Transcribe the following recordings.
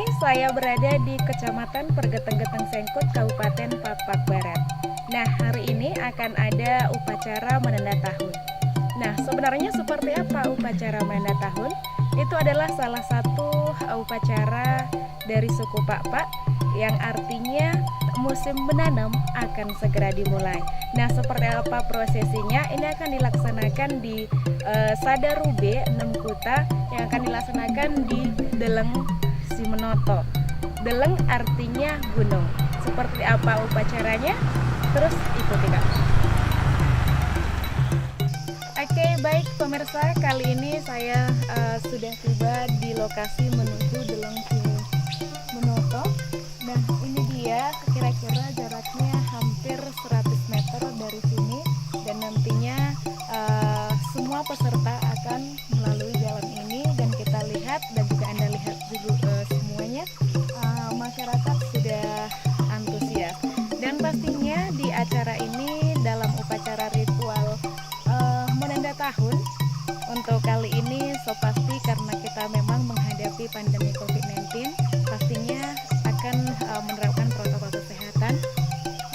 ini saya berada di Kecamatan Pergeteng-Geteng Sengkut, Kabupaten Papak Barat. Nah, hari ini akan ada upacara menanda tahun. Nah, sebenarnya seperti apa upacara menanda tahun? Itu adalah salah satu upacara dari suku Pak yang artinya musim menanam akan segera dimulai. Nah, seperti apa prosesinya? Ini akan dilaksanakan di Sadarube 6 Kuta yang akan dilaksanakan di Deleng Simenoto. Deleng artinya gunung. Seperti apa upacaranya? Terus ikuti kami. Oke, baik pemirsa, kali ini saya sudah tiba di lokasi menuju Deleng Simenoto. Nah, ini dia kira-kira jaraknya hampir 100 meter dari sini, dan nantinya semua peserta akan melalui jalan ini, dan kita lihat dan juga Anda lihat juga semuanya masyarakat sudah antusias. Dan pastinya di acara ini dalam upacara ritual menanda tahun untuk kali ini pasti karena kita memang menghadapi pandemi COVID-19, pastinya akan menerapkan protokol kesehatan.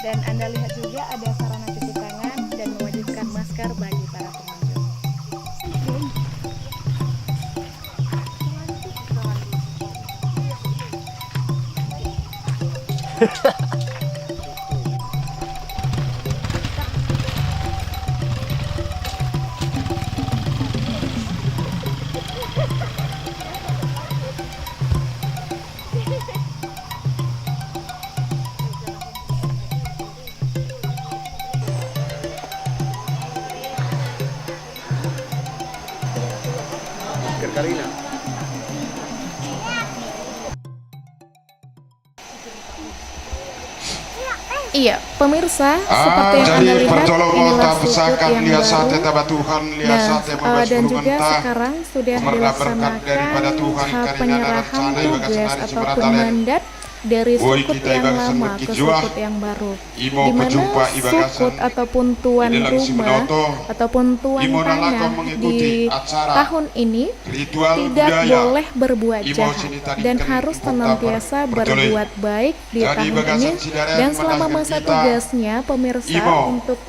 Dan Anda lihat juga ada sarana cuci tangan dan mewajibkan masker bagi para pengunjung. Karina. Iya, pemirsa, seperti yang Anda lihat, inilah sukut yang baru. Dan juga sekarang sudah dilaksanakan penyerahan tugas ataupun mandat dari sukut yang lama ke sukut yang baru, di mana sukut ataupun tuan rumah ataupun tuan tanah di tahun ini tidak boleh berbuat jahat dan harus senantiasa berbuat baik di tahun ini. Dan selama masa tugasnya, pemirsa, untuk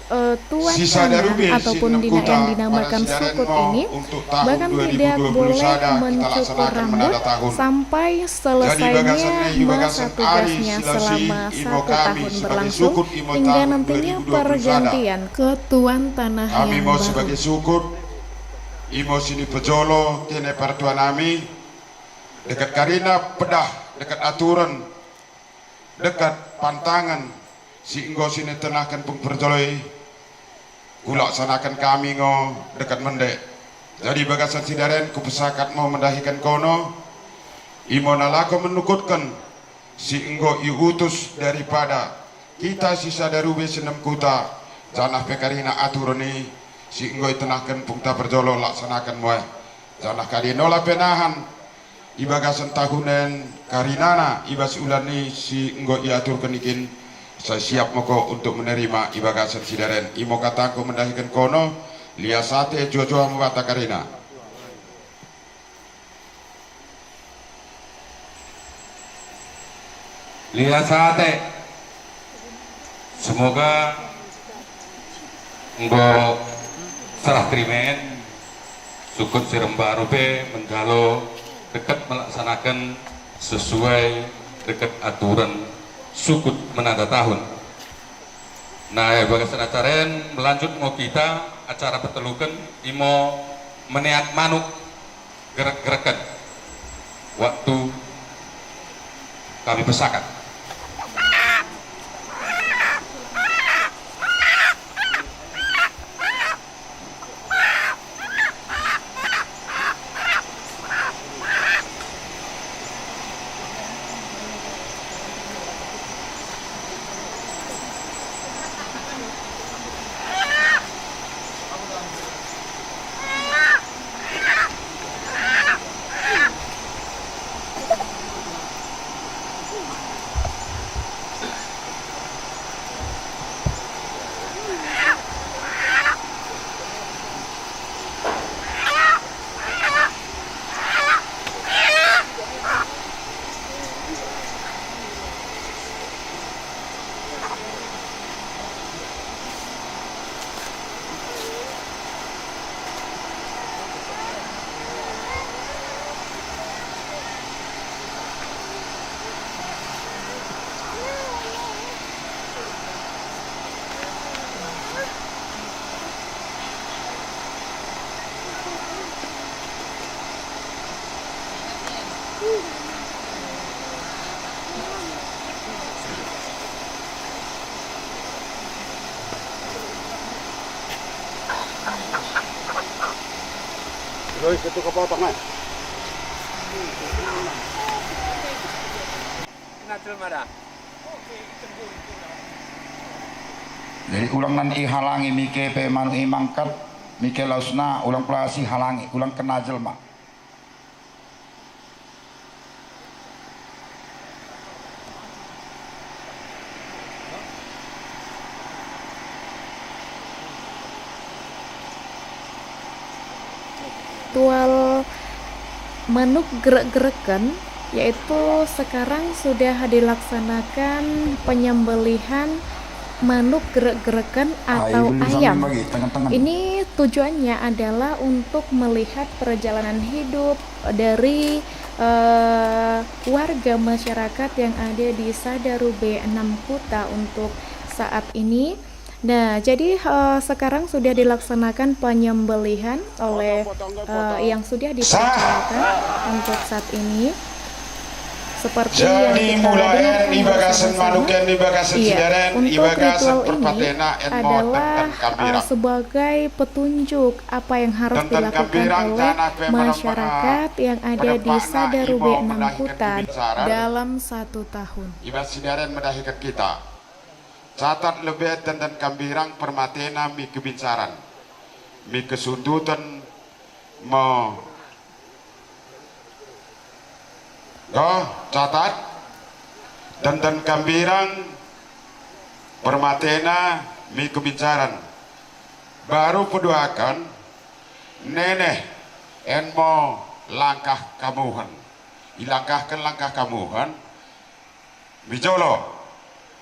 tuan tanah ataupun yang dinamakan sukut ini bahkan tidak boleh mencukur rambut sampai selesainya masa tugasnya selama 1 tahun berlangsung, hingga nantinya pergantian ke tuan tanah yang baru. Sebagai sukut, imo sini pejolo kene pertuan ami dekat karina pedah, dekat aturan, dekat pantangan si enggo sini tenahkan pung perjoloi kulaksanakan kami ngo dekat mendek. Jadi bagasan sidaren kupesakat mau mendahikan kono, imo nalako menukutkan si enggo iutus daripada kita sisa darube 6 kuta janah pekarina aturoni si enggo tenahkan pungta perjolo laksanakan moe janah kali nola penahan ibagasan tahunan karinana ibas ulani si enggo iaturkan ikin. Saya siap moko untuk menerima ibagasan sidaren. Imo kataku mendahikan kono liasate jojoa mewata karina. Liasate, semoga enggo serah terimen sukut Sirembarupe menggalo dekat melaksanakan sesuai dekat aturan sukut menanda tahun. Nah, bagasan acara melanjut mau kita acara petelukan imo meneat manuk gerak-gerakan waktu kami pesakan. Lois itu kepotong kan? Jadi ulang nan halangi mike pe manu mangkat mike lausna ulang pelasi halangi ulang kena jelma. Ritual manuk gerak-gerakan, yaitu sekarang sudah dilaksanakan penyembelihan manuk gerak-gerakan atau ayam. Ini tujuannya adalah untuk melihat perjalanan hidup dari warga masyarakat yang ada di Sadarube 6 Kuta untuk saat ini. Nah, jadi sekarang sudah dilaksanakan penyembelihan oleh yang sudah dipercayakan untuk saat ini. Seperti jadi mulai ibagasan manukan ibagasan sidaren ibagasan perpatena adalah sebagai petunjuk apa yang harus dilakukan oleh masyarakat yang ada di Sadarube 6 Kuta dalam 1 tahun. Ibas sidaren mendahikan kita. Catat lebih tentang kambirang permatena mi kebincaran, mi kesuntutan mo. Catat tentang kambirang permatena mi kebincaran. Baru peduakan neneh enmo langkah kamuhan, ilangkahkan langkah kamuhan, bijolo.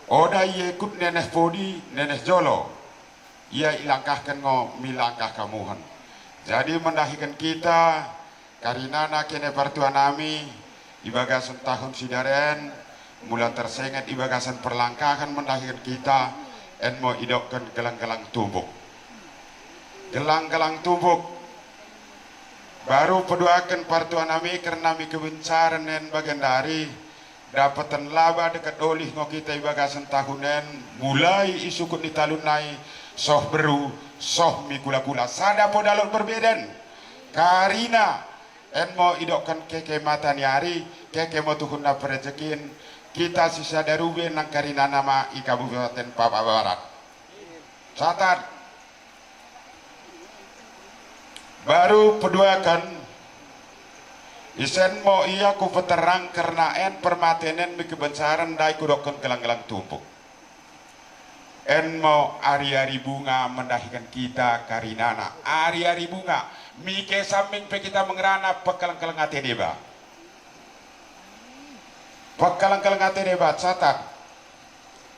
Oda ia ikut nenek podi, nenek jolo. Ia ilangkahkan milangkah kamuhan. Jadi mendahikan kita, karinana kene partuan nami, ibagasan tahun sidaren, mula tersengat ibagasan perlangkahan mendahikan kita, en mau idokkan gelang-gelang tumbuk. Gelang-gelang tumbuk. Baru peduakan partuan nami karena mi kebencaran en bagian dari dapatan laba dekat olih ngo kita ibagasan tahunan mulai isukut di talunai soh beru soh mi kula-kula sada podalon perbedaan karina en mo idokkan keke mata nyari keke mo tuhun na perejekin kita sisa darube nang karina nama i Kabupaten Papua Barat. Catat baru peduakan isen mo iya ku peterang karena en permatenen mi kebencaran dai kudokon gelang-gelang tumpuk. En mo ari-ari bunga mendahikan kita karinana. Ari-ari bunga mi ke samping pe kita mengerana pekalang-kalang ate deba. Pekalang-kalang ate deba catat.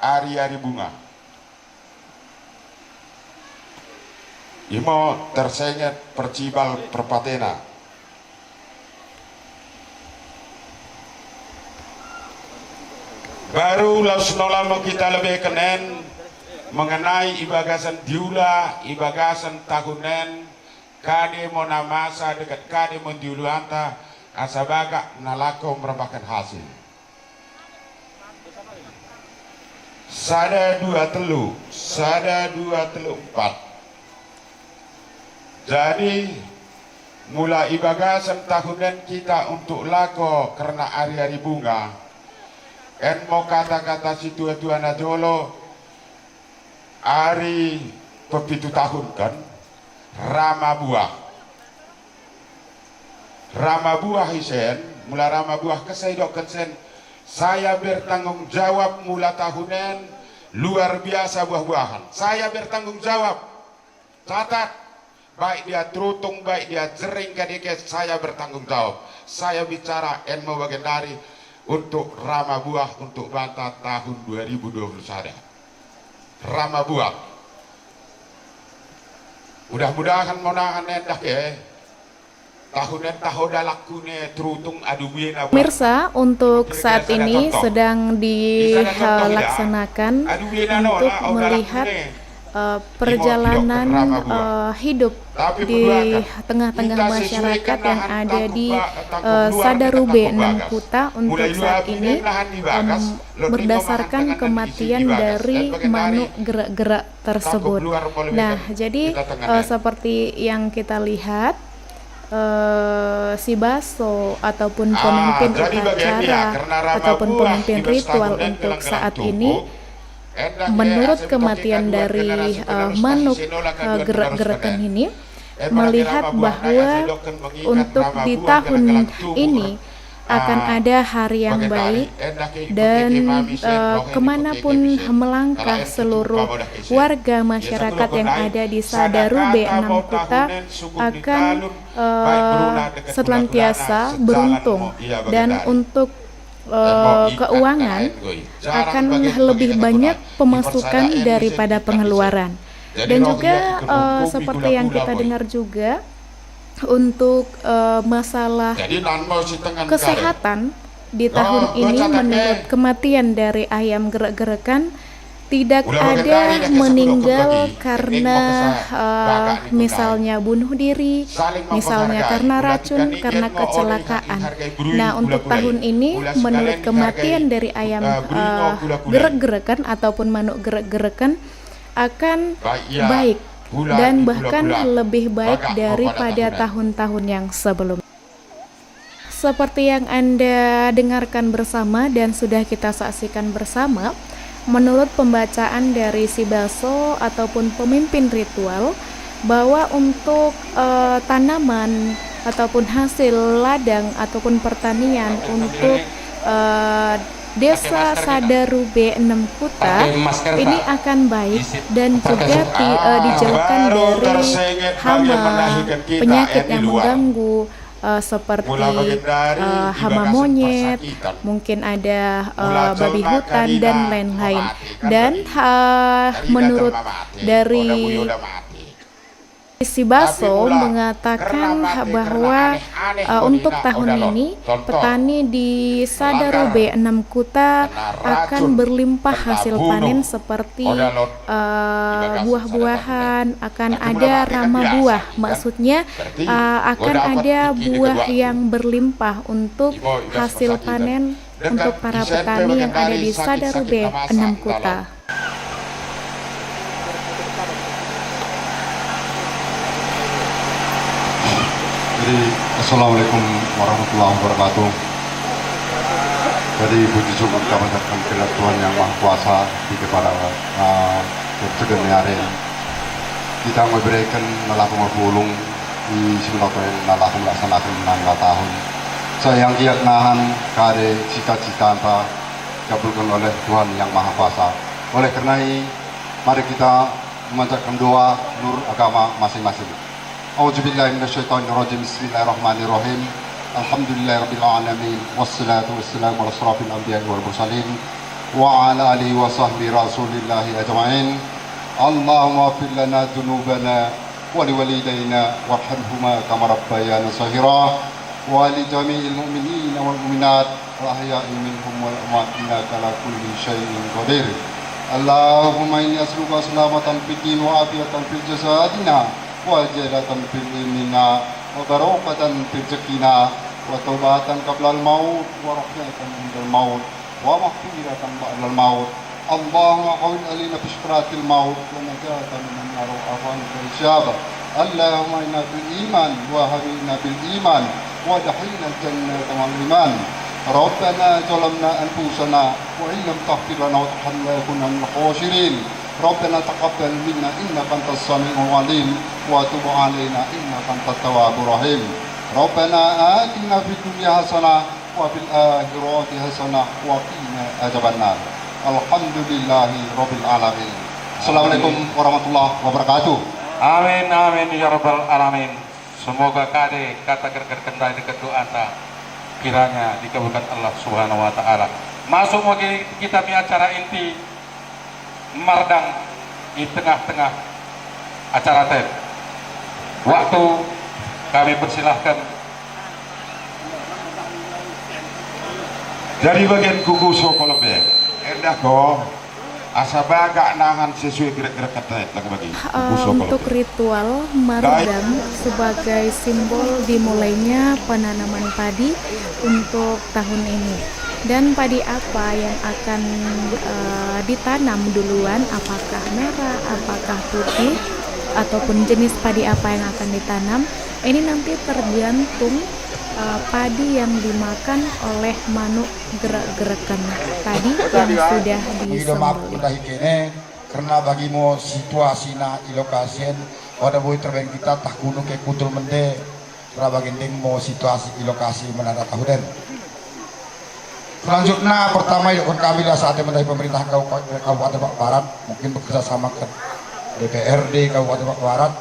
Ari-ari bunga. Imo tersengat percibal perpatena. Baru lausnolamo kita lebih kenen mengenai ibagasan diula, ibagasan tahunen, kade monamasa dekat kade mondiulanta, asabaga nalako merupakan hasil. Sada 2 telu, sada 2 telu 4. Jadi mulai ibagasan tahunen kita untuk lako karena hari-hari bunga. En mau kata-kata si tua-tua najolo hari pepitu tahun kan rama buah isen mula rama buah kesaidok kensen saya bertanggung jawab mula tahunan luar biasa buah-buahan saya bertanggung jawab catat baik dia terutung baik dia jering kadike saya bertanggung jawab saya bicara en mau bagian dari untuk rama buah untuk bantah tahun 2021 rama buah mudah-mudahan monahan endah ke tahunan tahoda lakune terutung adu bina. Pemirsa, untuk saat ini sedang dilaksanakan untuk melihat perjalanan hidup di tengah-tengah masyarakat yang ada di Sadarube 6 Kuta untuk saat ini berdasarkan kematian dari manuk gerak-gerak tersebut. Nah, jadi seperti yang kita lihat si baso ataupun pemimpin jadi bagian dia, upacara karena rama ataupun buah pemimpin di ritual Bestahun untuk dan saat Gelang ini, Tubuh, endak menurut ya, kematian asal dari generasi penerus manuk kasih sinula kaduan gerak-gerakan penerus ini, pada. melihat Rama buah bahwa naik asidokkan mengikat untuk rama di buah tahun gelang tubuh. ini akan ada hari yang Bagian baik, tadi, endak ikuti dan mami sen, rohen kemanapun ikuti kebisen. melangkah Kalau itu seluruh kamu dah kisen. warga Ya, masyarakat satu yang lokon ada di naik, Sadarube sadakata 6 mau Kuta tahunan suku akan ditalun, baik berulah dekat senantiasa bulan-bulanan, beruntung, sejalan mau, iya, bagian dan tadi. untuk Mau ikat keuangan kain, goy. Jarang akan bagian lebih kita banyak Quran. pemasukan Dipersadain daripada bisa, pengeluaran. Jadi Dan roh juga dia ikut hukum, seperti yang gula-gula, kita boy. dengar juga untuk masalah Jadi non mau si tengan kesehatan di tahun Oh, ini, gua catat, menurut kematian dari ayam gerak-gerakan tidak Ulah bagian ada dari dah meninggal kesebut bagi. karena Ini mau kesah, bakak ni misalnya bunuh diri, Saling misalnya menghargai. karena Ulah racun, tiga karena ni, mau kecelakaan. dihargai berui, Nah, untuk gula-gulai. tahun ini Ulah menurut sekalian kematian dihargai, dari ayam berino, gula-gulai. gerak-gerakan ataupun manuk gerak-gerakan akan Baik, iya. baik Gula dan di bahkan gula-gula. lebih baik Bakak daripada pada tahun-tahun yang sebelumnya. Seperti yang Anda dengarkan bersama dan sudah kita saksikan bersama, menurut pembacaan dari si baso ataupun pemimpin ritual, bahwa untuk tanaman ataupun hasil ladang ataupun pertanian untuk desa Sadarube 6 Kuta Pakai masker, ini Pak. akan baik dan Pakai juga dijauhkan baru dari tersengit bagian hama, melahirkan kita penyakit di yang luar. mengganggu seperti Mula bagian dari hama ibarasan monyet, persakitan. mungkin ada Mula babi colna hutan kanina dan lain-lain. mati, kan Dan Dari menurut datang mati, dari Oda Buyo udah mati. si Baso Tapi mula, mengatakan karena mati, bahwa karena aneh-aneh untuk kondina, tahun udah loh. ini Contoh, petani di Sadarube 6 Kuta kena akan racun, berlimpah kena hasil bunuh. panen seperti Udah loh. Ibadah buah-buahan, akan Tapi ada mula mati kan rama biasa, buah, kan? maksudnya Berarti akan gua dapat ada iki buah kedua. yang berlimpah untuk Ibu, ibadah hasil persakitan. panen Dekat untuk para di SMP petani yang bagian ada dari di sakit-sakit Sadarube namasa, 6 Kuta. tolong. Jadi Assalamualaikum warahmatullahi wabarakatuh. Jadi puji syukur kita panjatkan kepada Tuhan yang Maha Kuasa di kepada segala hari kita memberikan melakukan pulung di sebelum yang melaksanakan menanggal tahun. Sayang kiat nahan kade cita-cita apa dikabulkan oleh Tuhan yang Maha Kuasa. Oleh karena ini, mari kita memanjatkan doa nur agama masing-masing. A'udzubillahi minasyaitonirrajim. Bismillahirrahmanirrahim. Alhamdulillahirabbil alamin. Wassalatu wassalamu ala asrofil anbiya'i wal mursalin wa ala alihi wa sahbihi rasulillahi ajma'in. Allahumma ighfir lana dzunubana wa liwalidayna warhamhuma kama rabbayana shaghira wa li jami'il mu'minina wal mu'minat al ahya'i minhum wal amwat innaka ala kulli syai'in qadir. Allahumma inni as'aluka salamatan fid din wa afiyatan fil jasadina وجلة في علمنا وبركة في رزقنا وتوبة قبل الموت ورحمة عند الموت ومغفرة بعد الموت. اللهم عون علينا بشكرات الموت ونجاة من النار وعافانا من الإجابة. اللهم إنا بالإيمان وهدينا بالإيمان ودخلنا الجنة مع الإيمان. ربنا ظلمنا أنفسنا وإن لم تغفر لنا وترحمنا لنكن من الخاسرين. ربنا تقبل منا إنك أنت السميع العليم وتب علينا إنك أنت التواب الرحيم. ربنا آتنا في الدنيا حسنة وفي الآخرة حسنة وقنا عذاب النار. الحمد لله رب العالمين. Assalamualaikum warahmatullahi wabarakatuh. Amin amin ya rabbal alamin. Semoga kade kata gerger di kedua anta kiranya dikabulkan Allah Subhanahu wa taala. Masuk lagi kita di acara inti Mardang di tengah-tengah acara TED. Waktu kami persilahkan. Jadi bagian kuku sokolbe endah ko asa baga nangan sesuai gerak-gerak kata lagi bagi kuku Untuk sokolbe. ritual Mardang sebagai simbol dimulainya penanaman padi untuk tahun ini. Dan padi apa yang akan ditanam duluan, apakah merah, apakah putih, ataupun jenis padi apa yang akan ditanam, Ini nanti tergantung padi yang dimakan oleh manuk gerak-gerakan tadi yang sudah disembelih. Karena bagimu situasi na ilokasien pada boy terbang kita tak kuno ke kutul mende karena bagending mau situasi ilokasi menanda tahunan. Selanjutnya pertama yuk kami dah saatnya mendahi pemerintah Kabupaten Pak Barat mungkin bekerja sama ke DPRD Kabupaten Pak Barat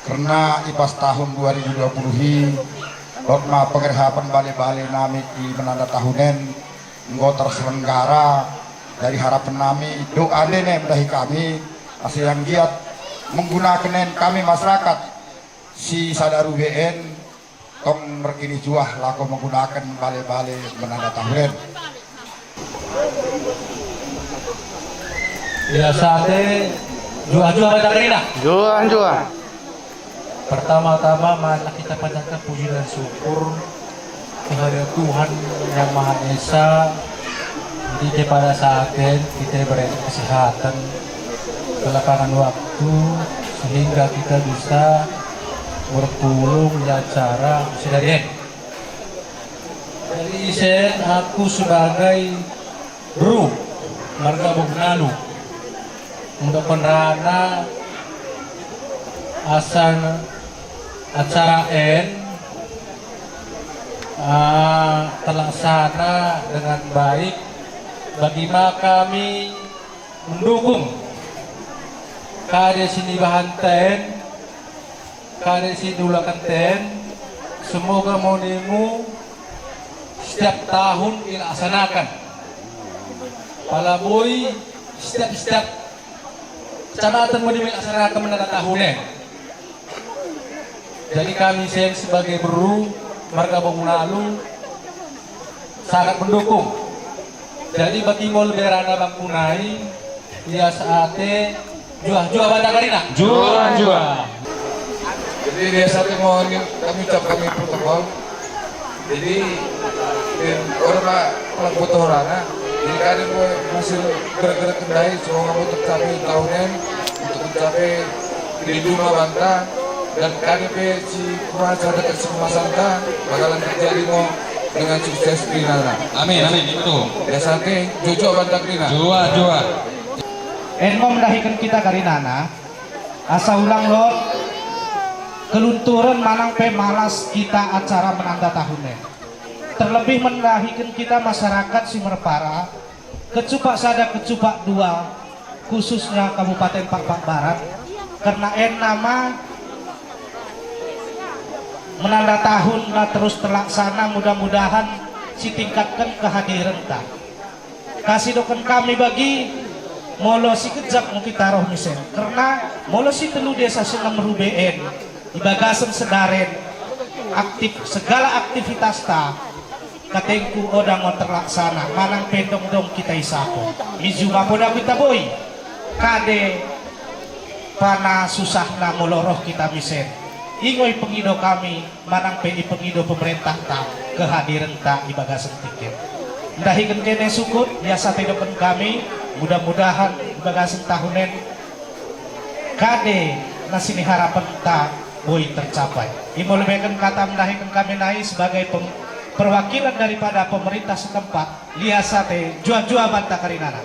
karena IPAS tahun 2020 lotma pengerhapan bale-bale nami di menanda tahunan nggak terselenggara. Dari harapan kami doa nih mendahi kami asal yang giat menggunakan kami masyarakat si sadaru BN tong merkini juah laku menggunakan bale-bale menanda tahunan. Biasanya juah-juah pada kerina. Jual. Pertama-tama mari kita panjatkan puji dan syukur kepada Tuhan Yang Maha Esa. Jadi pada saatnya kita diberi kesehatan, kelapangan waktu sehingga kita bisa berpulung di acara Sidarian. Jadi aku sebagai guru marga Bognalu untuk penerana asal acara terlaksana dengan baik. Bagaimana kami mendukung KD sini bahanten, KD sini ulakan ten, semoga monimu setiap tahun dilaksanakan. Palaboy setiap kecamatan mau dilaksanakan menanda tahunnya. Jadi kami sebagai beru marga Bognalu sangat mendukung. Jadi bagi mau berana bangkunai dia saatnya juah pada karina. Juah. Jadi dia saatnya mau kami ucap kami protokol. Jadi orang pelaku orangnya. Jadi kalian mau masih gerak-gerak kendai semoga mau tercapai tahunnya untuk mencapai di rumah bantah dan kalian si kuasa dekat semua santa bakalan terjadi mau dengan sukses di nana. Amin itu. Biasanya jujur bantah krina. Juah. Enmo mendahikan kita karinana asa ulang lo kelunturan manang pe malas kita acara menanda tahunnya. Terlebih mendahikan kita masyarakat Simerpara kecupak sada kecupak dua khususnya Kabupaten Pak Barat karena nama menanda tahun terus terlaksana mudah-mudahan si tingkatkan kehadiran ta. Kasih doken kami bagi molo si kejap mungkin taruh misen karena molo si telu desa senam rubeen di bagasan sedaren aktif segala aktivitas ta katengku odang mau terlaksana manang pendong dong kita isako izuma poda kita boy kade pana susah na moloroh kita misen ingoy pengido kami manang pedi pengido pemerintah ta kehadiran ta di bagasan tiket ndahikan kene sukut biasa tedokan kami mudah-mudahan di bagasan tahunen kade nasini harapan ta boy tercapai imo lebihkan kata mendahikan kami naik sebagai perwakilan daripada pemerintah setempat liasate juah-juah bantah karinana.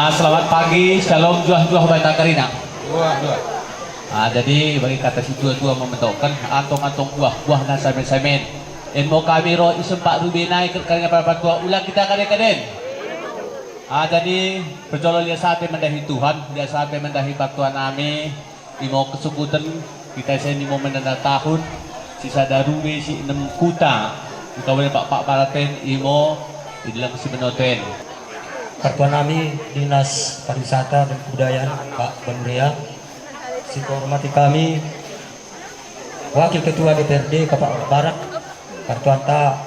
Selamat pagi, shalom juah-juah bantah karina. Juah. Jadi bagi kata si juah-juah membentukkan antong-antong buah na samen-samen. Enmo kami ro isem Pak Rubi naik karena para tua ulang kita kaden. Jadi berjolol liasate mendahi Tuhan, liasate mendahi patuan nami, imo kesukutan kita saya mau menanda tahun sisa darube si 6 kuta. Kawan Pak Baraten imo di dalam Sibenoten. Ketua nami Dinas Pariwisata dan Kebudayaan Pak Bandria. Si hormati kami Wakil Ketua DPRD Kabupaten Barat Kartuanta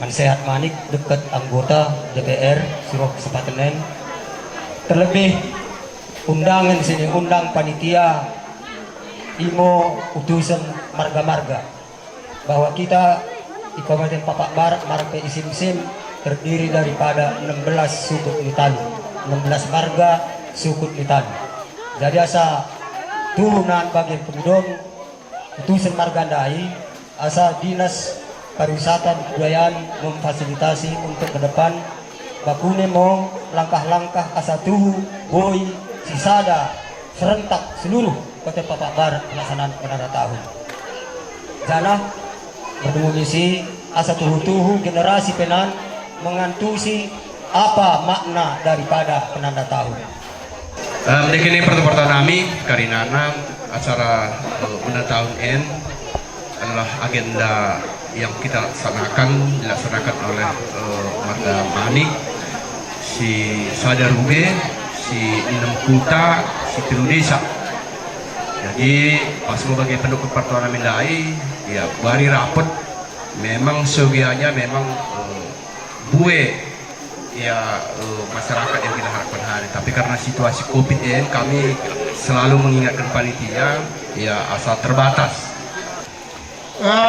Mansehat Manik dekat anggota DPR Siro Kesempatan. Terlebih undangan sini undang panitia imo utusan marga-marga bahwa kita di Kabupaten Papak Barat marga isim-isim terdiri daripada 16 suku Litani, 16 marga suku Litani. Jadi asa turunan bagian pemudong itu margandai asa Dinas Pariwisata dan Kebudayaan memfasilitasi untuk ke depan bakune mau langkah-langkah asa tuhu boy sisada serentak seluruh Kota Papak Barat pelaksanaan penanda tahun. Jana berdua misi asa tuhu-tuhu generasi penan mengantusi apa makna daripada penanda tahun. Ini pertemuan kami karena acara penanda tahun N adalah agenda yang kita dilaksanakan oleh Marga Manik, si Sadarube, si Inem Kuta, si Tilu Desa. Jadi pas sebagai pendukung Pertuan Amin Dai, ya bari rapet memang sebianya memang bue ya masyarakat yang kita harapkan hari. Tapi karena situasi COVID ini kami selalu mengingatkan panitia ya asal terbatas.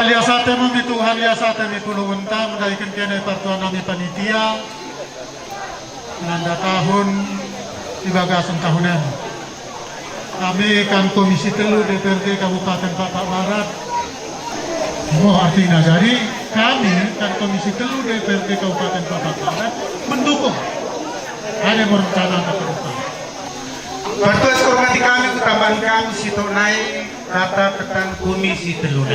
Liasate mami Tuhan liasate mi puluh-unta mendaikan kene Pertuan Amin panitia penanda tahun di bagasan tahunan. Kami kan Komisi Telu DPRD Kabupaten Papak Barat. Artinya jadi kami kan Komisi Telu DPRD Kabupaten Papak Barat mendukung ada merencanakan ke depan. Pertuas hormati kami utamakan sitonai kata ketan Komisi Telu.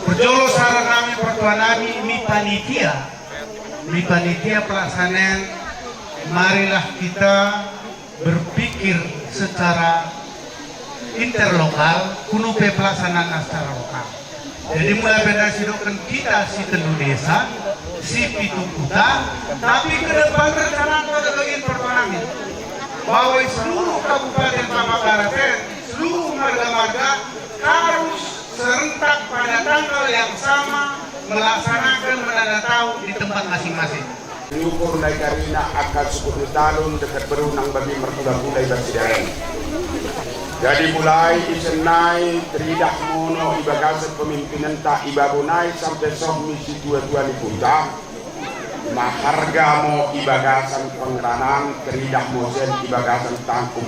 Berjolo saran kami Pertuan Ami mi panitia pelaksanaan, marilah kita berpikir secara interlokal kuno pelaksanaan secara lokal. Jadi mulai berdasarkan kita si Telu Desa, si Pitu Kuta, tapi ke depan rencana pada bagian Pertuan Ami bahwa seluruh Kabupaten Papak Barat, seluruh marga-marga harus serentak pada tanggal yang sama melaksanakan penanda tahun di tempat masing-masing. Nyukur naik karina akan 10 tahun dekat berunang bagi mertua-mertua bersidang. Jadi mulai isenai teridak mono ibagasan pemimpinan tak ibabunai sampai sok misi 22 di puncak. Maharga mo ibagasan pengranan teridak mosen ibagasan tangkum.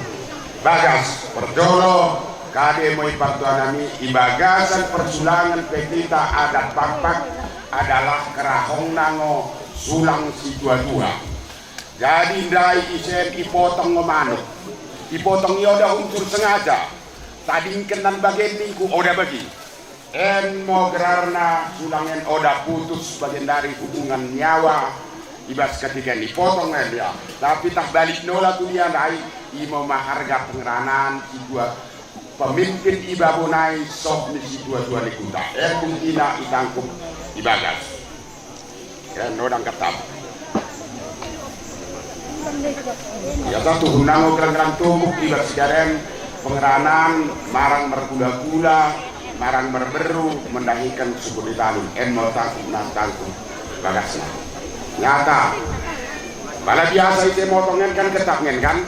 Bagas perjolo kade mo Pertuan Ami ibagasan persulangan petita adat Papak adalah kerahong nango sulang si dua-dua. Jadi ndai isen ipotong manuk, ipotong yoda unsur sengaja. Tadi kenan bagian minggu oda bagi. En mo gerarna sulangen oda putus bagian dari hubungan nyawa. Ibas ketika dipotong dia. Tapi tak balik nola tuh dia ndai imo maharga pengeranan si dua pemimpin ibabunai sok misi dua-dua di kuta. Ina itangkum ibagas. Ya, nodang ketap. Ya satu gunang gerang-gerang tubuh di bersidaren pengeranan marang mergula-gula marang berberu mendahikan suku di talun mau tangkum dan tangkum bagasnya nyata bala biasa itu motongan kan ketaknya kan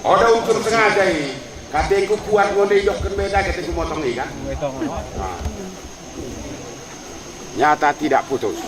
ada unsur sengaja ini kateku kuat ngonde hidupkan beda kateku motong ini kan nah. Nyata tidak putus.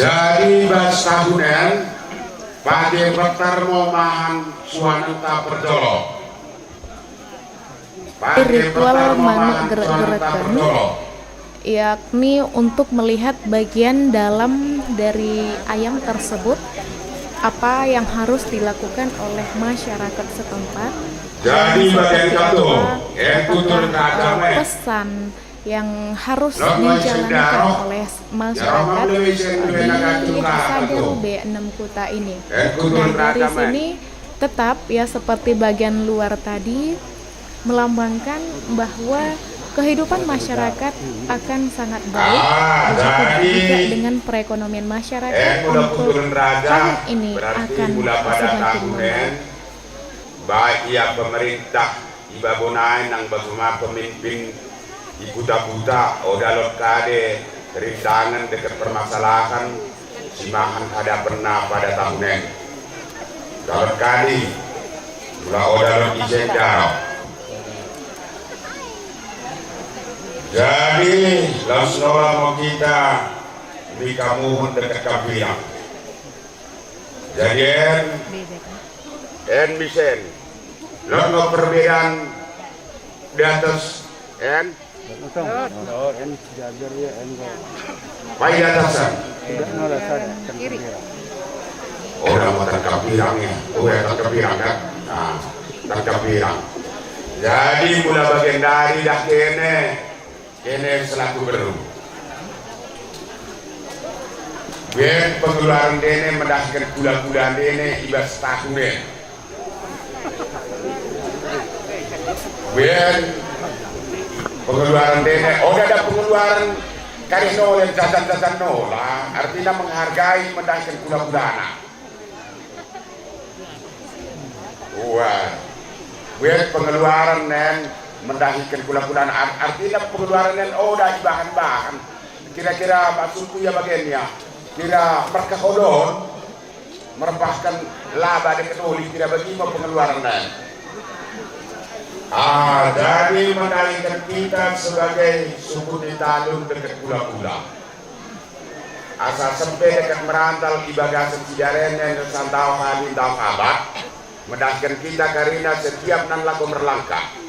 Jadi bas tahunan pada bektar momahan suananta perjolo. Ritual manuk gerak-gerakan yakni untuk melihat bagian dalam dari ayam tersebut apa yang harus dilakukan oleh masyarakat setempat. Jadi bagian satu, pesan yang harus dijalankan oleh masyarakat di Desa Garube 6 Kuta ini. Nah, dari sini tetap ya seperti bagian luar tadi melambangkan bahwa kehidupan masyarakat akan sangat baik, begitu juga dengan perekonomian masyarakat untuk tahun ini akan semakin membaik. Baik ya pemerintah ibabunai nang baguma pemimpin ibuta-buta odalot kade rintangan dekat permasalahan simahan ada pernah pada tahunan dalot kali mula odalot ijendaro. Jadi langsung mau kita di kamu dekat kabilang. Jadi misen lo perbedaan di atas baik di atasan orang mau tangkap bilangnya tangkap bilang kan tangkap bilang. Jadi mulai bagian dari dah kene selaku beru biar pengeluaran dene mendaskan gula-gula dene ibas tahunan biar pengeluaran dene ada pengeluaran kari nol yang jajan-jajan nol artinya menghargai mendaskan gula-gula anak biar pengeluaran mendahikan gula-gula artinya pengeluaran yang dari bahan-bahan kira-kira maksudku ya bagiannya kira perkahodon merepaskan laba di kedoli kira bagaimana pengeluaran jadi mendahikan kita sebagai suku di talun dekat gula-gula asal sampai dekat merantal di bagasan Cidaren yang santau hadin tau abad mendahikan kita karena setiap nan laku merlangkah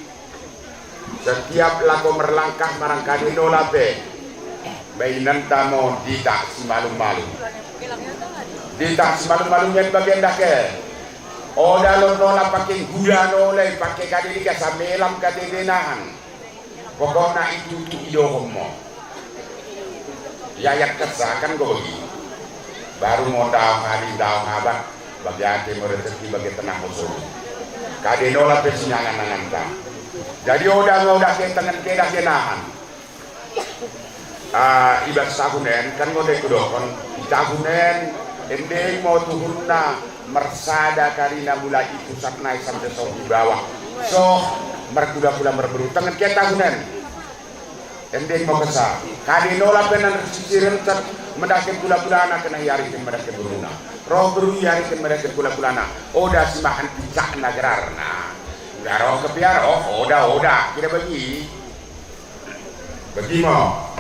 setiap laku merlangkah marangkali nolape mainan tamu tidak semalu-malu tidak semalu-malu yang bagian dake dalam nola pakai gula nolai pakai kadiri kasa melam kadirinan pokoknya itu idohomo yayat kesakan gue bagi baru modal hari daun abad bagi hati merezeki bagi tenang musuh kadinola pesinyangan-nangan jadi udah ke tangan kedah kenahan ibad tahunan kan ngode kudokon tahunan ending mau tuhunna mersada karina mulai pusat naik sampai di bawah so merkuda-kuda berburu tangan ke tahunan ending mau kesal kadinola penan sisirin cat mendakin kula-kula anak kena yari mendakin beruna roh beru yari mendakin kula-kula anak oda simahan picak nagerarna nggak roh kepiar oda kira bagi mau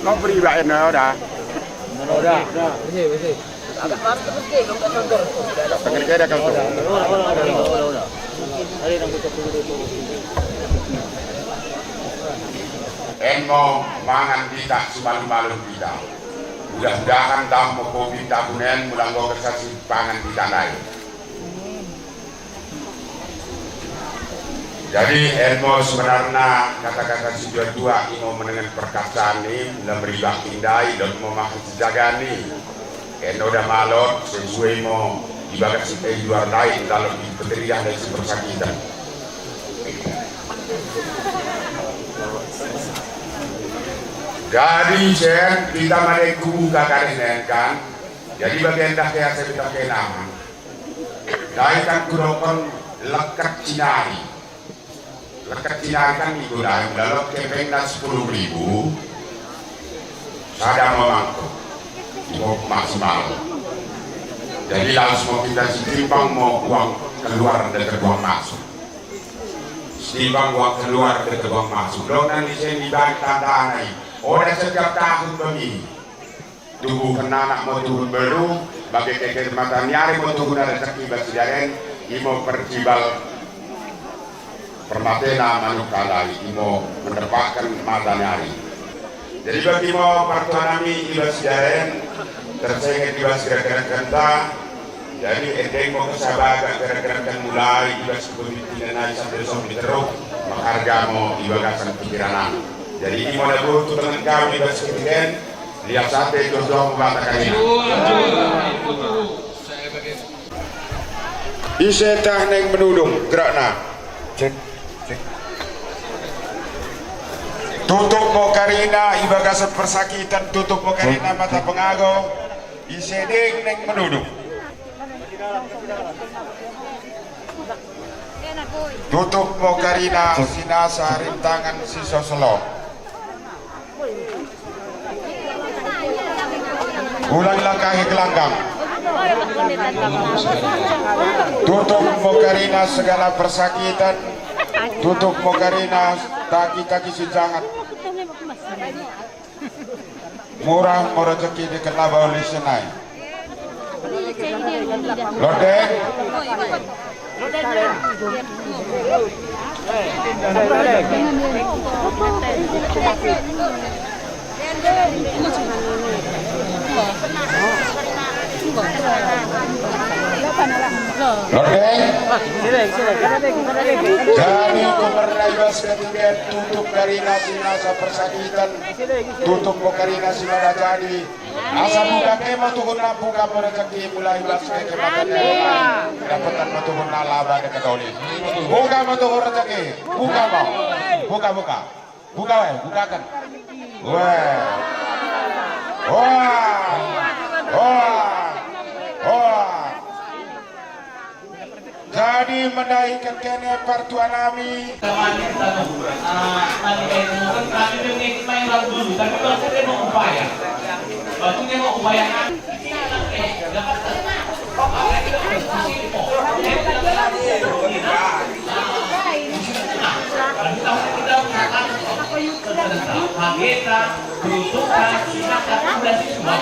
kau beri baik dah. Bersih. Pengen kira kau tu. Emo mangan kita semalu-malu kita. Mudah-mudahan dalam COVID tahunan mulanggo kesasi pangan kita naik. Jadi Elmo sebenarnya kata-kata si dua-dua ini mendengar perkataan ini memberi bakindai dan memakai sejagani. Eno dah malot sesuai mau ibarat si luar lain dalam peterian dan sepersakitan. Jadi kita mereka buka karen kan Jadi bagian dah kaya saya minta kenangan. Daikan kudokon lekat cinari. Lekat cinari kan digunakan dalam kepeng dan 10.000. Sadar memangku. Mau maksimal. Jadi langsung kita setimbang mau uang keluar dan uang masuk. Setimbang uang keluar dan uang masuk. Dong nanti saya dibagi tanda-tanda. Oleh setiap tahun begini. Tubuh anak mau turun baru, bagi kekematan nyari mau turun ada rezeki basijaren, imo percibal permatena manukalai, imo mendapatkan mata nyari. Jadi bagi mau partonami ibasijaren, tersengat ibas gerak-gerak kenta, jadi endeng mau kesabaga gerak-gerak mulai ibas kepemimpinan naik sampai sampai teruk, mengharga mau ibagasan pikiran. Jadi ini mau butuh dengan kami ibas ketigen. Lihat sate itu dong mengatakan ini. Isetah neng menudung gerakna. Cek. Tutup mokarina ibagasan persakitan, tutup mokarina mata pengago. Isedeng neng menudung. Tutup mokarina sinasa rintangan sisoselo. Ulang langkahi gelanggang. Tutup mokarina segala persakitan. Tutup mokarina taki-taki si jahat. Murah rezeki dikenal oleh senai. Lodeng. Jadi kumernaibas ketiga tutup dari nasi-nasa persakitan, tutup mokarina si mana jadi. Asa buka kema tuhun buka rezeki mulai bas kekematan dapatan matuhun laba dekat oli. Buka matuhun rezeki, buka. Buka weh, bukakan. Wah. Jadi menaikkan kene partuan kami. Kami main lagu dulu, tapi kalau saya mau upaya, waktunya mau upaya. Kita beruntukkan kita semua.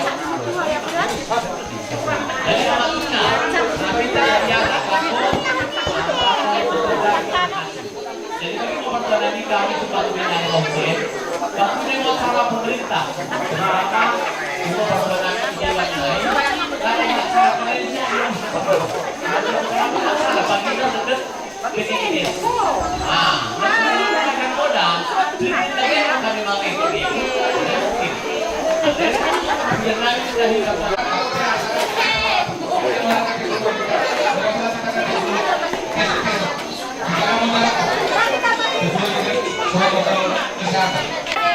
Jadi maksudnya kita yang jadi kami mempercayai kami sebagai penyanyi konsen, kami mau salah pemerintah, mereka semua persoalan jalan lain, karena masalah lain belum ada salah bagi kita sudah begini. Akan modal, tapi kami mau ini. Biar lagi sudah hidup.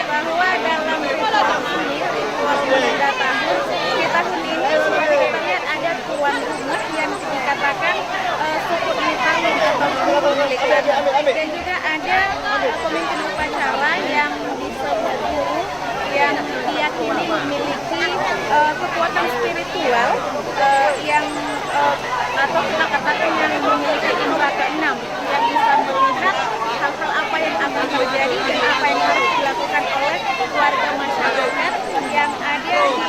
Bahwa dalam tahun ini kita lihat ada tuan rumah yang dikatakan suku Itali atau suku milik dan juga ada pemimpin upacara yang disebut guru yang diyakini memiliki kekuatan spiritual yang atau kita katakan yang memiliki indera keenam yang bisa melihat hal-hal apa yang akan terjadi dan apa yang harus dilakukan oleh warga masyarakat yang ada di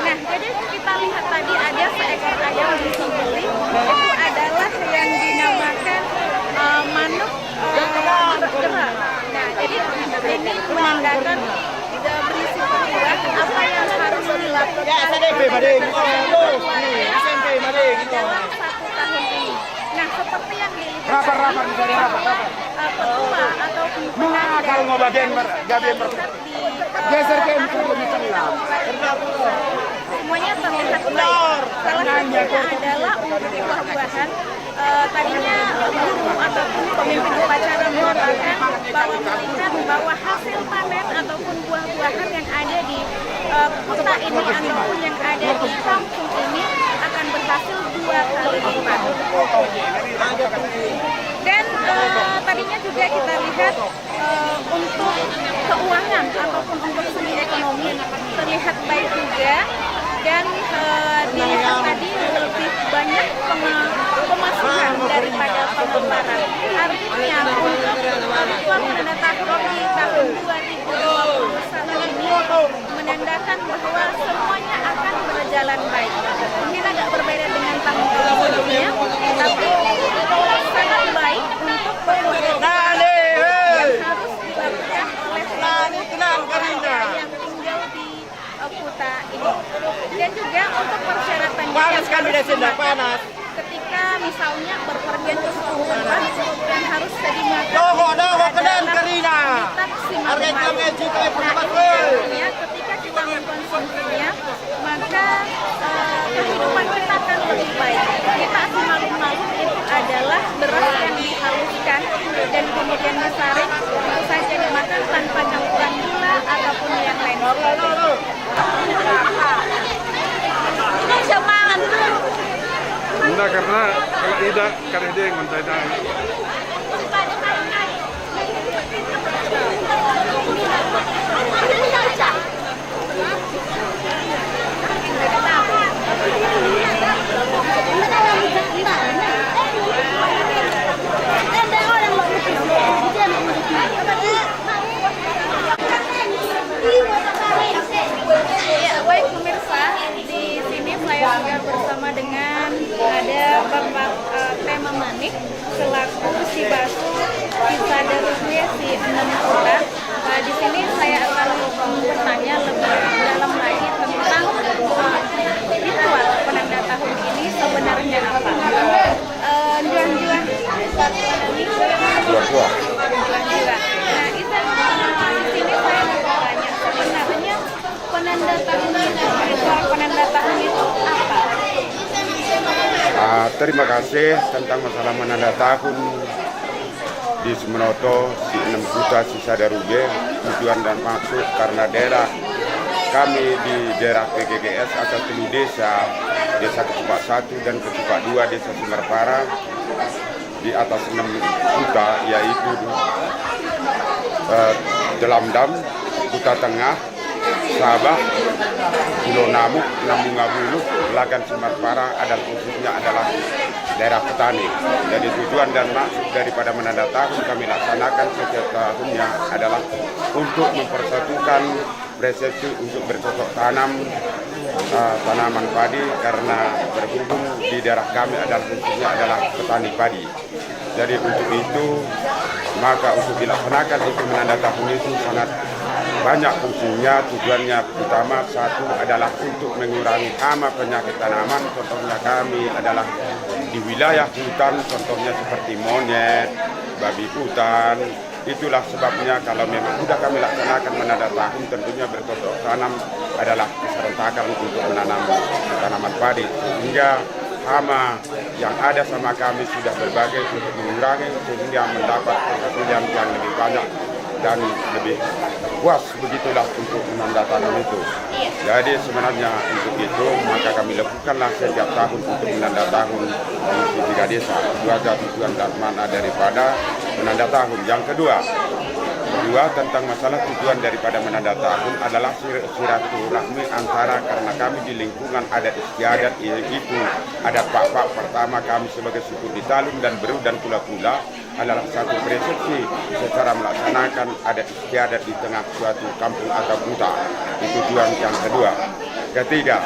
Nah, jadi kita lihat tadi ada seekor ayam disembelih, itu adalah yang dinamakan manuk bergerak. Nah, jadi ini menandakan berisi petugas apa yang harus dilakukan dalam 1 tahun ini. Nah, seperti yang dilihat petua atau semuanya terlihat baik. Salah satunya adalah untuk buah-buahan. Tadinya guru ataupun pemimpin upacara mengatakan bahwa melihat bahwa hasil panen ataupun buah-buahan yang ada di kota ini ataupun yang ada di kampung ini akan berhasil 2 kali lipat. Dan tadinya juga kita lihat untuk keuangan ataupun untuk segi ekonomi terlihat baik juga, dan dilihat tadi lebih banyak pemasukan daripada pengeluaran. Artinya untuk ritual menandatangani di tahun 2021 ini menandakan bahwa semuanya akan berjalan baik. Mungkin agak berbeda dengan tahun-tahun sebelumnya, tapi sangat baik untuk pekerjaan yang harus dilakukan oleh warga yang tinggal di kota ini. Dan juga untuk persyaratannya yang harus dimakan ketika misalnya berpergian ke suatu tempat dan harus dimakan artinya ketika kita mengkonsumsinya maka kehidupan kita akan lebih baik. Kita malum-malum itu adalah beras yang dihaluskan dan kemudian disaring, tentu saja dimakan tanpa campuran gula ataupun yang lain. Ini semangat dulu. Bunda, karena kalau tidak karena dia yang mentai. Baik pemirsa, di sini saya sudah bersama dengan ada Bapak Tema Manik selaku si Basu Kisah Darusnya si 6 Kota. Di sini saya akan bertanya lebih dalam lagi tentang ritual penanda tahun ini sebenarnya apa. Juan-juan Buah-buah. Nah, itu di sini saya mau bertanya sebenarnya penanda tahun itu, ritual penanda tahun itu apa? Terima kasih tentang masalah menanda tahun di Semenoto, si 6 Kuta, si Sadarube. Tujuan dan maksud karena daerah kami di daerah PGGS atau 10 desa, Desa Ketupat 1 dan Ketupat 2, Desa Simarpara, di atas 6 Kuta, yaitu Delamdam, Kuta Tengah, Sabah, Pulau Namuk, Nambunga Bulu, Lagan Simarpara, dan khususnya adalah daerah petani. Jadi tujuan dan maksud daripada menanda tahun kami laksanakan setiap tahunnya adalah untuk mempersatukan persepsi untuk bercocok tanam tanaman padi, karena berhubung di daerah kami adalah khususnya adalah petani padi. Jadi untuk itu maka untuk dilaksanakan itu menanda tahun itu sangat banyak fungsinya. Tujuannya pertama, satu adalah untuk mengurangi hama penyakit tanaman. Contohnya kami adalah di wilayah hutan, contohnya seperti monyet, babi hutan. Itulah sebabnya kalau memang sudah kami laksanakan menanda tahun, tentunya bercocok tanam adalah keserentakan untuk menanam tanaman padi, sehingga hama yang ada sama kami sudah berbagai untuk mengurangi, sehingga mendapat hasil yang lebih banyak dan lebih puas. Begitulah untuk menanda tahun itu. Jadi sebenarnya untuk itu maka kami lakukanlah setiap tahun untuk menanda tahun di 3 desa. Itu aja tujuan dan mana daripada menanda tahun. Yang kedua tentang masalah tujuan daripada menanda tahun adalah silaturahmi antara, karena kami di lingkungan adat istiadat, yaitu adat Pak pertama kami sebagai suku di Talun dan Beru dan Kula-Kula adalah satu persepsi secara melaksanakan adat istiadat di tengah suatu kampung atau kota. Itu tujuan yang kedua. Ketiga,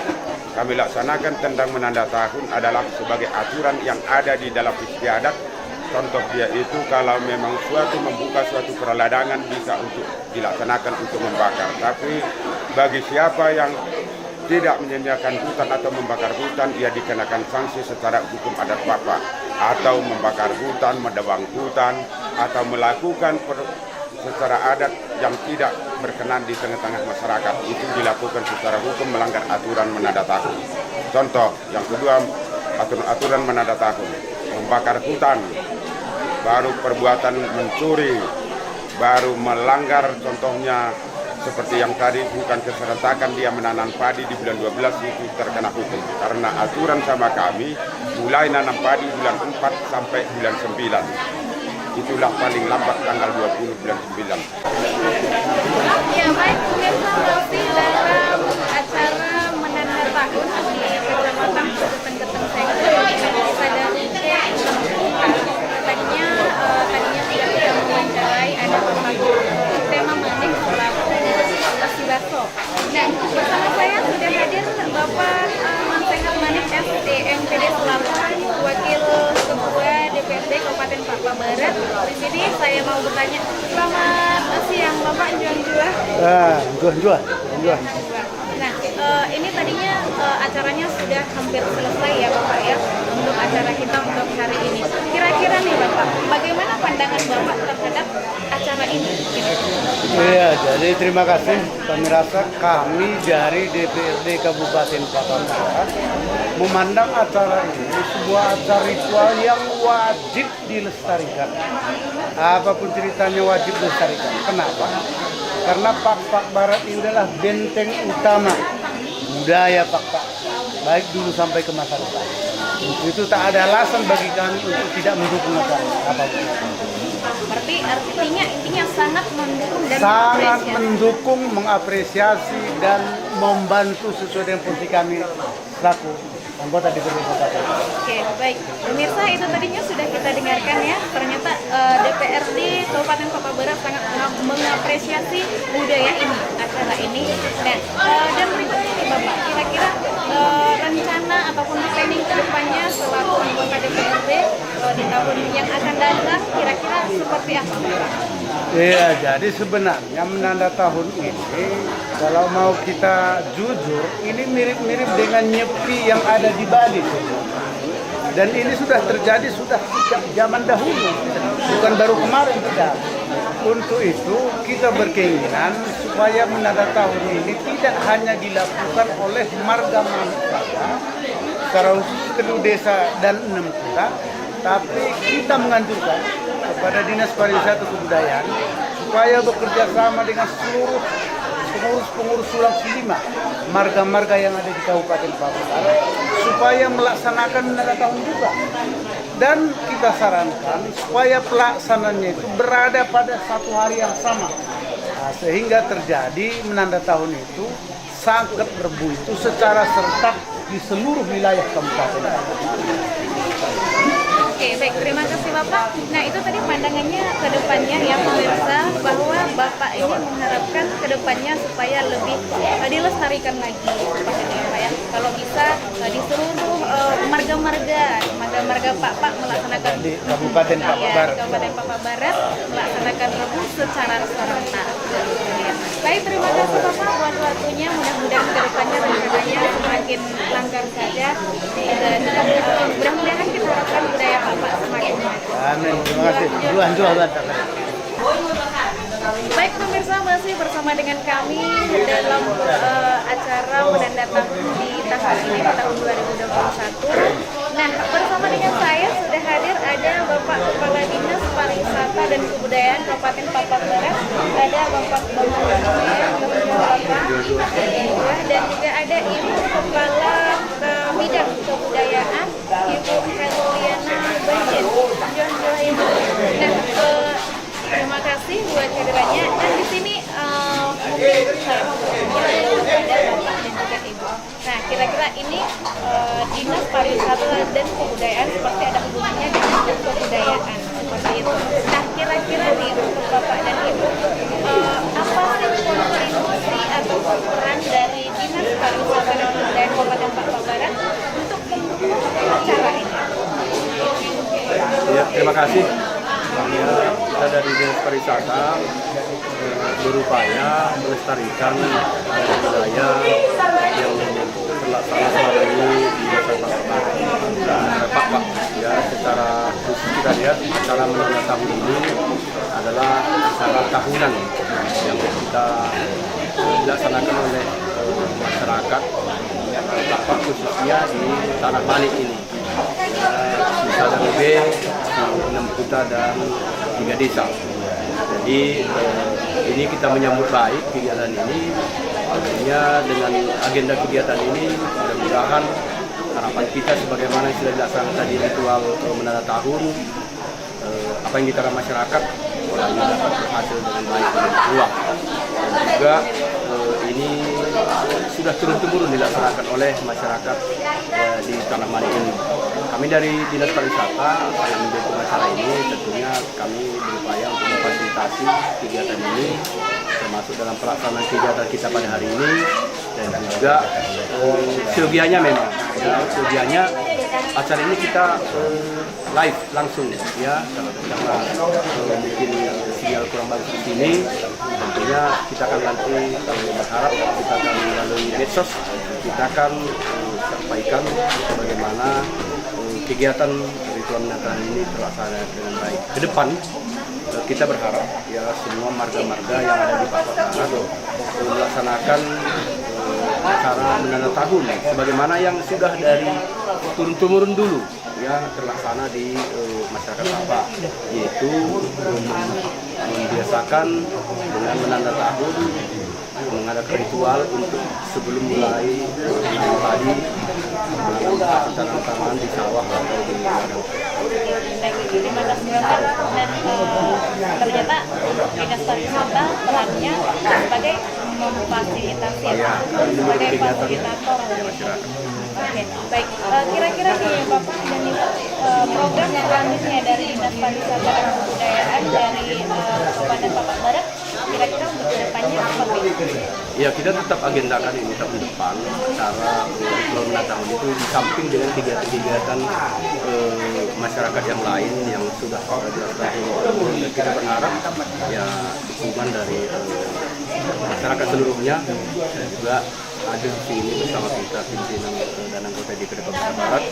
kami laksanakan tentang menanda tahun adalah sebagai aturan yang ada di dalam istiadat. Contoh dia itu kalau memang membuka suatu perladangan bisa untuk dilaksanakan untuk membakar. Tapi bagi siapa yang tidak menyediakan hutan atau membakar hutan, ia dikenakan sanksi secara hukum adat Papa, atau membakar hutan, menebang hutan, atau melakukan secara adat yang tidak berkenan di tengah-tengah masyarakat. Itu dilakukan secara hukum melanggar aturan menanda tahun. Contoh yang kedua, aturan menanda tahun, membakar hutan, baru perbuatan mencuri baru melanggar contohnya seperti yang tadi bukan keserentakan dia menanam padi di bulan 12 itu terkena hukum karena aturan sama kami mulai nanam padi bulan 4 sampai bulan 9. Itulah paling lambat tanggal 20 bulan 9. Ya baik, pemirsa masih dalam acara menandatangani di Kecamatan Geteng-Geteng Sengkil pada tadinya sudah kita mewawancarai ada Bapak Tema Manik selaku Silaso. Nah, bersama saya sudah hadir Bapak Mansehat Manik STMPD Selatan, Wakil Ketua DPRD Kabupaten Papua Barat. Di sini saya mau bertanya, selamat siang Bapak Juan-Juan. Juan. Nah, ini tadinya acaranya sudah hampir selesai ya Bapak ya, untuk acara kita untuk hari ini. Kira-kira nih Bapak, bagaimana pandangan Bapak terhadap acara ini? Iya, jadi terima kasih pemirsa, kami dari DPRD Kabupaten Papua Barat memandang acara ini sebuah acara ritual yang wajib dilestarikan. Apapun ceritanya wajib dilestarikan. Kenapa? Karena Pak Barat ini adalah benteng utama budaya Pak, baik dulu sampai ke masa depan. Itu tak ada alasan bagi kami untuk tidak mendukung acara apapun. Berarti artinya intinya sangat mendukung dan sangat mendukung, mengapresiasi dan membantu sesuai dengan fungsi kami selaku anggota DPRD Kabupaten. Oke, baik. Pemirsa, itu tadinya sudah kita dengarkan ya. Ternyata DPRD Kabupaten Papua Barat sangat mengapresiasi budaya ini, acara ini. Nah, dan berikutnya nih Bapak, kira-kira rencana ataupun planning ke depannya selaku anggota DPRD di tahun yang akan datang, kira-kira seperti apa Bapak? Iya, jadi sebenarnya menanda tahun ini, kalau mau kita jujur, ini mirip-mirip dengan Nyepi yang ada di Bali. Dan ini sudah terjadi sudah sejak zaman dahulu, bukan baru kemarin tidak. Untuk itu kita berkeinginan supaya menanda tahun ini tidak hanya dilakukan oleh marga saja, secara khusus kedua desa dan 6 kota, tapi kita menganjurkan kepada Dinas Pariwisata Kebudayaan supaya bekerja sama dengan seluruh pengurus-pengurus Sulawesi 5, marga-marga yang ada di Kabupaten Papua Barat, supaya melaksanakan menanda tahun juga. Dan kita sarankan supaya pelaksananya itu berada pada satu hari yang sama, sehingga terjadi menanda tahun itu sangat berbunyi secara serentak di seluruh wilayah Kabupaten Papua Barat. Oke, baik. Terima kasih Bapak. Nah, itu tadi pandangannya ke depannya ya pemirsa, bahwa Bapak ini mengharapkan ke depannya supaya lebih dilestarikan lagi seperti ini Pak ya. Kalau bisa di seluruh marga-marga Pak melaksanakan di Kabupaten Papua Barat. Di Kabupaten Papua Barat melaksanakan Rebu secara serentak. Baik, terima kasih Bapak buat waktunya. Mudah-mudahan ke depannya rencananya semakin lancar saja dan mudah-mudahan kita harapkan budaya Bapak semakin maju. Amin. Terima kasih. Jual. Baik pemirsa, masih bersama dengan kami dalam acara menandatangani di tahun ini, di tahun 2021. Nah, bersama dengan saya sudah hadir ada Bapak Kepala Dinas Pariwisata dan Kebudayaan Kabupaten Papua Barat, ada Bapak dan juga ada Ibu Kepala Bidang Kebudayaan, Ibu Herliana Banjir. Nah, terima kasih buat kehadirannya. Dan di sini mungkin saya ada Bapak dan juga Ibu. Nah, kira-kira ini Dinas Pariwisata dan Kebudayaan seperti ada hubungannya dengan kebudayaan seperti itu. Nah, kira-kira nih untuk Bapak dan Ibu, apa sih kontribusi atau peran dari Dinas Pariwisata dan Kebudayaan Kabupaten Papua Barat untuk mendukung acara ini? Ya, terima kasih. Kita dari Dinas Pariwisata berupaya melestarikan budaya yang terlaksana selama ini di masyarakat Papua. Ya, secara khusus kita lihat acara menanda tahun ini adalah acara tahunan yang kita dilaksanakan oleh masyarakat Papua khususnya di Tanah Manik ini. Bisa dan lebih 6 kota dan 3 desa. Jadi ini kita menyambut baik kegiatan ini. Tentunya dengan agenda kegiatan ini mudah-mudahan harapan kita sebagaimana yang sudah dilaksanakan tadi ritual menanda tahun, apa yang diharapkan masyarakat polanya dapat berhasil dengan baik dan ruang. Dan juga ini sudah turun-temurun dilaksanakan oleh masyarakat di Tanaman ini. Kami dari Dinas Pariwisata yang mendukung acara ini tentunya kami berupaya untuk memfasilitasi kegiatan ini, termasuk dalam pelaksanaan kegiatan kita pada hari ini, dan juga seyogianya memang seyogianya acara ini kita live langsung ya, karena mungkin sinyal kurang bagus di sini. Tentunya kita akan nanti berharap kita akan melalui medsos kita akan sampaikan bagaimana kegiatan ritual Natalan ini terlaksana dengan baik. Ke depan kita berharap ya semua marga-marga yang ada di Papua Barat melaksanakan acara menanda tahun sebagaimana yang sudah dari turun-temurun dulu ya terlaksana di masyarakat Papua, yaitu membiasakan dengan menanda tahun, mengadakan ritual untuk sebelum mulai menanam padi, menanam tanaman di sawah atau di ladang. Terima kasih Bapak. Dan ternyata Dinas Pariwisata perannya sebagai memfasilitasi, sebagai fasilitator masyarakat. Oke, baik. Kira-kira nih Bapak dan Ibu, program selanjutnya dari Dinas Pariwisata dan Kebudayaan dari Kabupaten Papua Barat kira-kira untuk kedepannya apa? Ya, kita tetap agendakan ini tahun depan acara ritual tahun itu di samping dengan kegiatan masyarakat yang lain yang sudah dilaksanakan. Dan kita berharap ya dukungan dari masyarakat seluruhnya dan juga ada di sini bersama kita pimpinan dan anggota DPD Papua Barat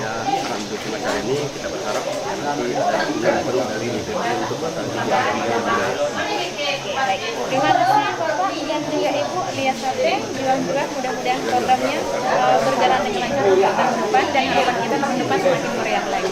ya mendukung acara ini. Kita berharap ya, nanti ada dukungan penuh dari DPD untuk acara kegiatan budaya. Baik, terima kasih Bapak dan juga Ibu Lia Sate. Juga mudah-mudahan programnya berjalan dengan lancar tahun depan dan harapan kita tahun depan semakin meriah lagi.